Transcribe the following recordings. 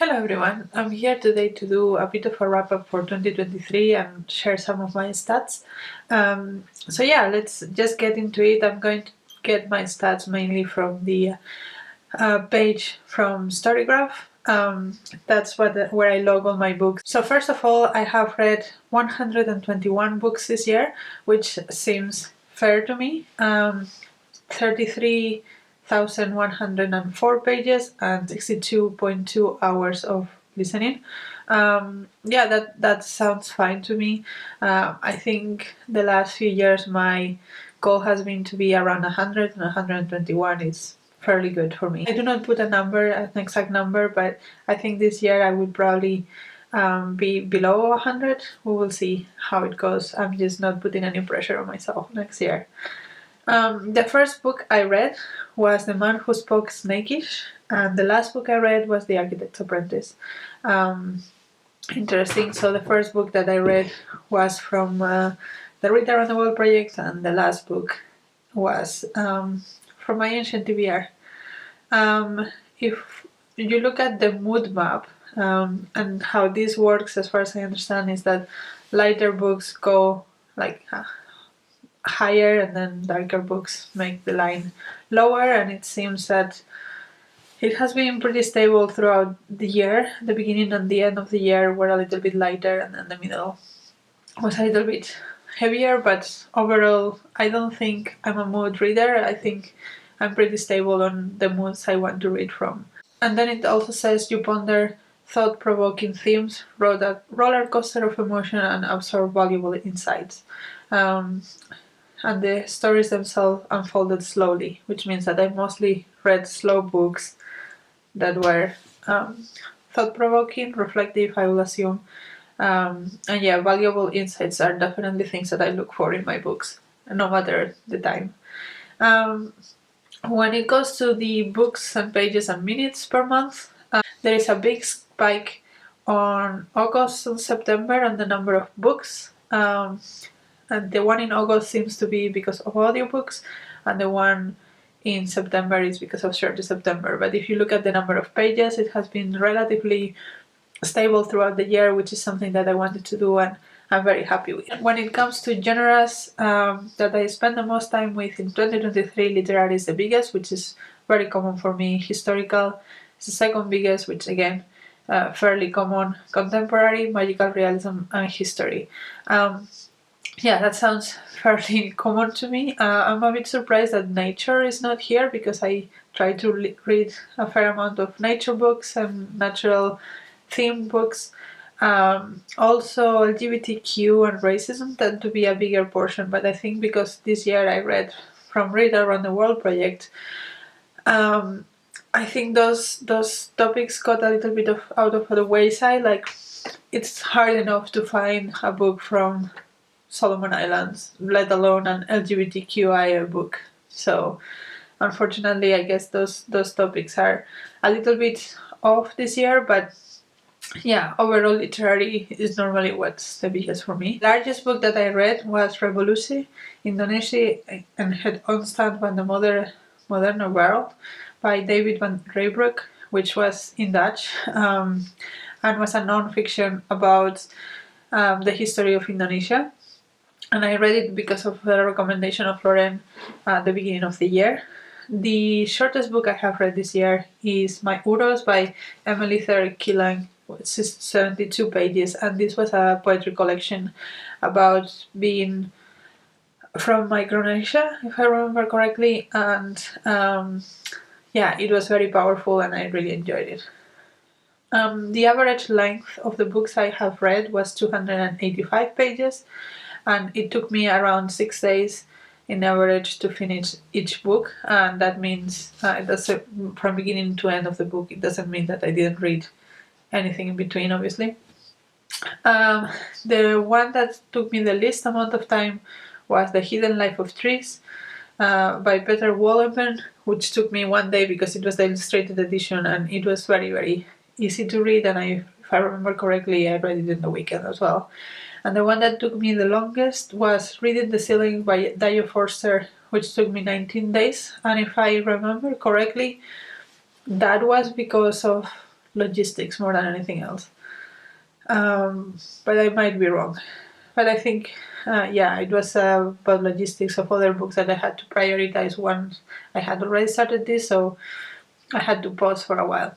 Hello everyone, I'm here today to do a bit of a wrap up for 2023 and share some of my stats. So yeah, let's just get into it. I'm going to get my stats mainly from the page from Storygraph. That's where I log all my books. So first of all, I have read 121 books this year, which seems fair to me. 33,104 pages and 62.2 hours of listening. Yeah, that sounds fine to me. I think the last few years my goal has been to be around 100, and 121 is fairly good for me. I do not put an exact number, but I think this year I would probably be below 100. We will see how it goes. I'm just not putting any pressure on myself next year. The first book I read was The Man Who Spoke Snakish, and the last book I read was The Architect's Apprentice. Um, Interesting. So the first book that I read was from the Read Around the World project, and the last book was from my ancient TBR. If you look at the mood map and how this works, as far as I understand, is that lighter books go like higher and then darker books make the line lower, and it seems that it has been pretty stable throughout the year. The beginning and the end of the year were a little bit lighter, and then the middle was a little bit heavier, but overall I don't think I'm a mood reader. I think I'm pretty stable on the moods I want to read from. And then it also says you ponder thought-provoking themes, rode a roller coaster of emotion, and absorb valuable insights. Um, and the stories themselves unfolded slowly, which means that I mostly read slow books that were thought-provoking, reflective, I will assume. And yeah, valuable insights are definitely things that I look for in my books, no matter the time. Um, when it goes to the books and pages and minutes per month, there is a big spike on August and September on the number of books. And the one in August seems to be because of audiobooks, and the one in September is because of Shorter September. But if you look at the number of pages, it has been relatively stable throughout the year, which is something that I wanted to do and I'm very happy with. When it comes to genres that I spend the most time with in 2023, literary is the biggest, which is very common for me. Historical is the second biggest, which again, fairly common. Contemporary, magical realism, and history. Yeah, that sounds fairly common to me. I'm a bit surprised that nature is not here because I try to read a fair amount of nature books and natural themed books. Also, LGBTQ and racism tend to be a bigger portion, but I think because this year I read from Read Around the World project, I think those topics got a little bit out of the wayside. Like, it's hard enough to find a book from Solomon Islands, let alone an LGBTQI book. So, unfortunately, I guess those topics are a little bit off this year, but yeah, overall literary is normally what's the biggest for me. The largest book that I read was Revolusi, Indonesia and Het Ontstaan van de Moderne World by David van Rijbroek, which was in Dutch, and was a non-fiction about the history of Indonesia. And I read it because of the recommendation of Lauren at the beginning of the year. The shortest book I have read this year is My Uros by Emily Thurr-Killang, which is 72 pages, and this was a poetry collection about being from Micronesia, if I remember correctly, and yeah, it was very powerful and I really enjoyed it. The average length of the books I have read was 285 pages, and it took me around 6 days in average to finish each book, and that means from beginning to end of the book. It doesn't mean that I didn't read anything in between, obviously. The one that took me the least amount of time was The Hidden Life of Trees by Peter Wohlleben, which took me 1 day because it was the illustrated edition and it was very, very easy to read, and if I remember correctly, I read it in the weekend as well. And the one that took me the longest was Reading the Ceiling by Dio Forster, which took me 19 days. And if I remember correctly, that was because of logistics more than anything else. But I might be wrong. But I think, it was about logistics of other books that I had to prioritize once I had already started this, so I had to pause for a while.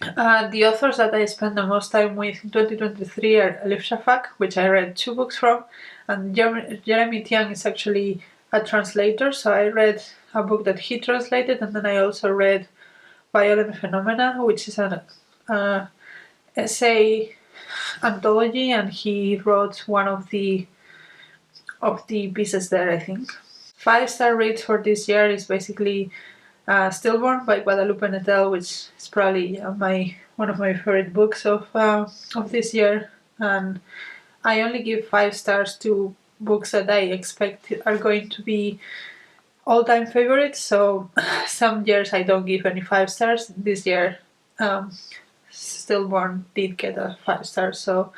The authors that I spent the most time with in 2023 are Elif Shafak, which I read 2 books from, and Jeremy Tiang is actually a translator, so I read a book that he translated, and then I also read Violent Phenomena, which is an essay anthology, and he wrote one of the pieces there, I think. 5-star reads for this year is basically Stillborn by Guadalupe Nettel, which is probably one of my favorite books of this year. And I only give 5 stars to books that I expect are going to be all-time favorites. So some years I don't give any 5 stars. This year, Stillborn did get a 5 star, so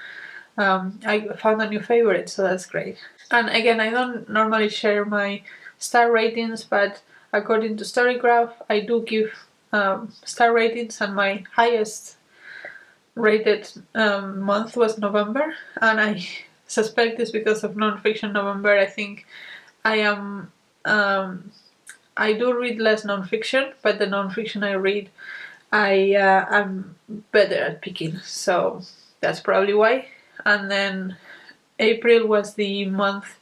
I found a new favorite, so that's great. And again, I don't normally share my star ratings, but according to Storygraph, I do give star ratings, and my highest rated month was November, and I suspect it's because of nonfiction November. I think I am. I do read less nonfiction, but the nonfiction I read, I'm better at picking, so that's probably why. And then April was the month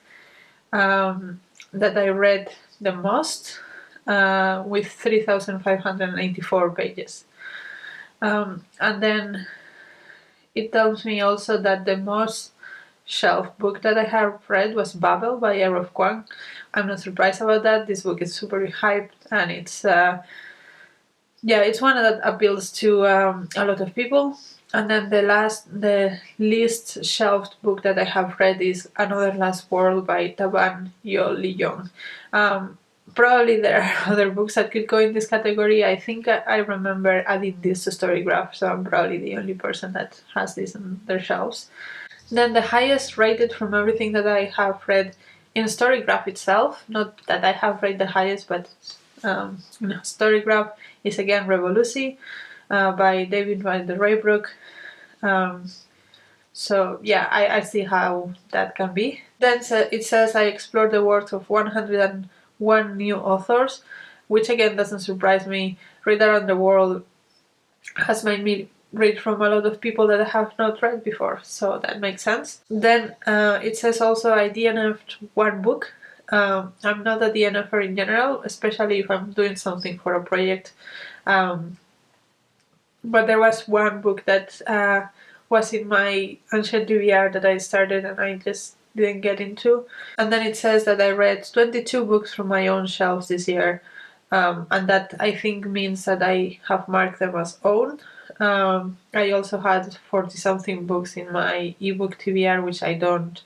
that I read the most, with 3,584 pages. And then it tells me also that the most shelf book that I have read was Babel by Erof Kwang. I'm not surprised about that. This book is super hyped, and it's one that appeals to a lot of people. And then the least shelved book that I have read is Another Last World by Taban Yo Lee Yong. Probably there are other books that could go in this category. I think I remember adding this to Storygraph, so I'm probably the only person that has this on their shelves. Then the highest rated from everything that I have read in Storygraph itself, not that I have read the highest, but Storygraph, is again Revolusi by David Van der Raybrook. So yeah, I see how that can be. Then it says I explored the works of 101 new authors, which again doesn't surprise me. Read Around the World has made me read from a lot of people that I have not read before, so that makes sense. Then it says also I DNF'd 1 book. I'm not a DNFer in general, especially if I'm doing something for a project. But there was 1 book that was in my Ancient DVR that I started and I just didn't get into. And then it says that I read 22 books from my own shelves this year, and that I think means that I have marked them as own. I also had 40-something books in my ebook TBR, which I don't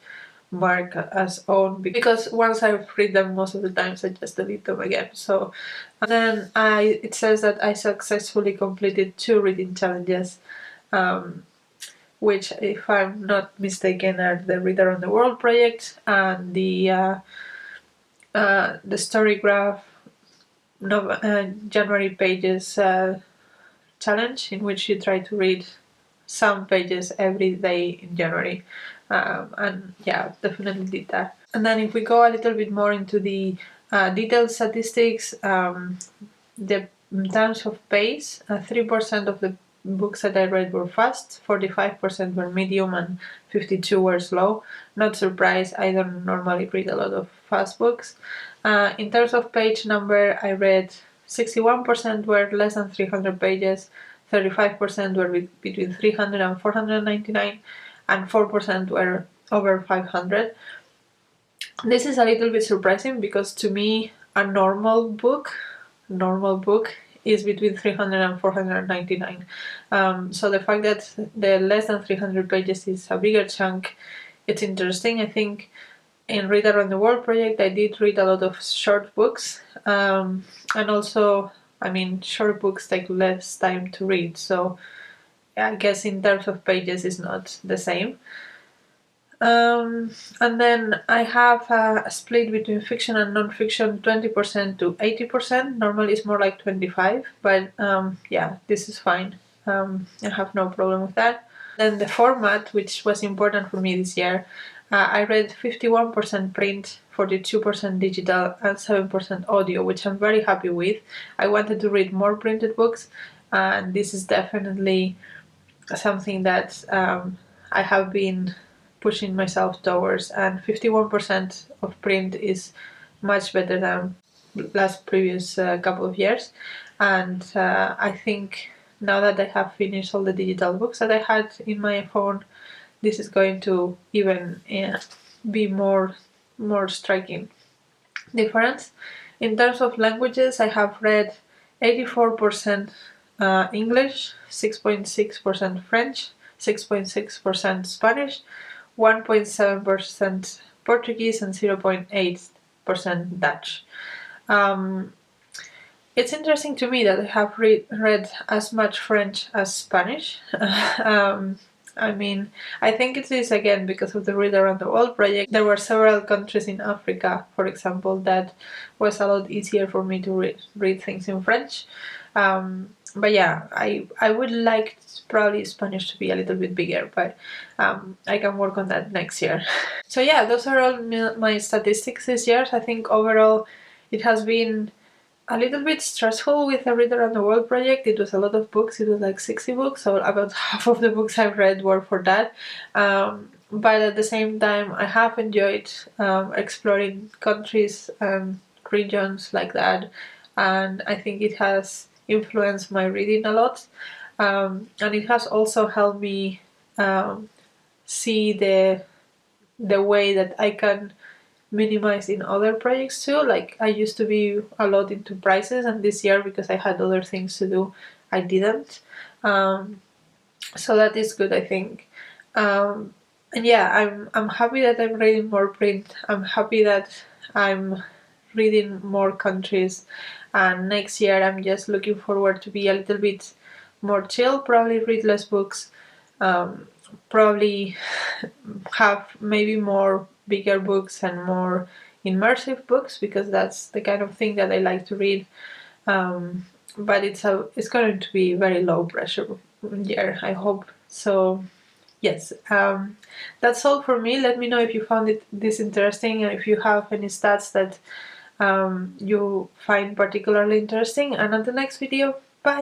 mark as own because once I've read them, most of the times I just delete them again. So, and then it says that I successfully completed 2 reading challenges, which, if I'm not mistaken, are the Read Around the World project and the Storygraph January pages challenge, in which you try to read some pages every day in January. And yeah, definitely did that. And then if we go a little bit more into the detailed statistics, in terms of pace, 3% of the books that I read were fast, 45% were medium, and 52 were slow. Not surprised, I don't normally read a lot of fast books. In terms of page number, I read 61% were less than 300 pages, 35% were between 300 and 499, and 4% were over 500. This is a little bit surprising because to me a normal book is between 300 and 499. So the fact that the less than 300 pages is a bigger chunk, it's interesting. I think in Read Around the World project I did read a lot of short books, and also, I mean, short books take less time to read, so I guess in terms of pages it's not the same. And then I have a split between fiction and non-fiction, 20% to 80%. Normally it's more like 25, but yeah, this is fine. I have no problem with that. Then the format, which was important for me this year, I read 51% print, 42% digital, and 7% audio, which I'm very happy with. I wanted to read more printed books, and this is definitely something that I have been pushing myself towards. And 51% of print is much better than previous couple of years. And I think now that I have finished all the digital books that I had in my phone, this is going to even be more striking difference. In terms of languages, I have read 84% English, 6.6% French, 6.6% Spanish, 1.7% Portuguese, and 0.8% Dutch. It's interesting to me that I have read as much French as Spanish. I mean, I think it is again because of the Read Around the World project. There were several countries in Africa, for example, that was a lot easier for me to read things in French. But yeah, I would like probably Spanish to be a little bit bigger, but I can work on that next year. So yeah, those are all my statistics this year. I think overall it has been a little bit stressful with the Read Around the World project. It was a lot of books. It was like 60 books, so about half of the books I've read were for that. But at the same time, I have enjoyed exploring countries and regions like that, and I think it has influenced my reading a lot. And it has also helped me see the way that I can minimize in other projects too. Like I used to be a lot into prices, and this year because I had other things to do, I didn't. So that is good, I think. And yeah, I'm happy that I'm reading more print. I'm happy that I'm reading more countries, and next year I'm just looking forward to be a little bit more chill. Probably read less books. Probably have maybe more bigger books and more immersive books, because that's the kind of thing that I like to read. But it's going to be very low pressure year, I hope. So yes, that's all for me. Let me know if you found this interesting, and if you have any stats that you find particularly interesting. And on the next video,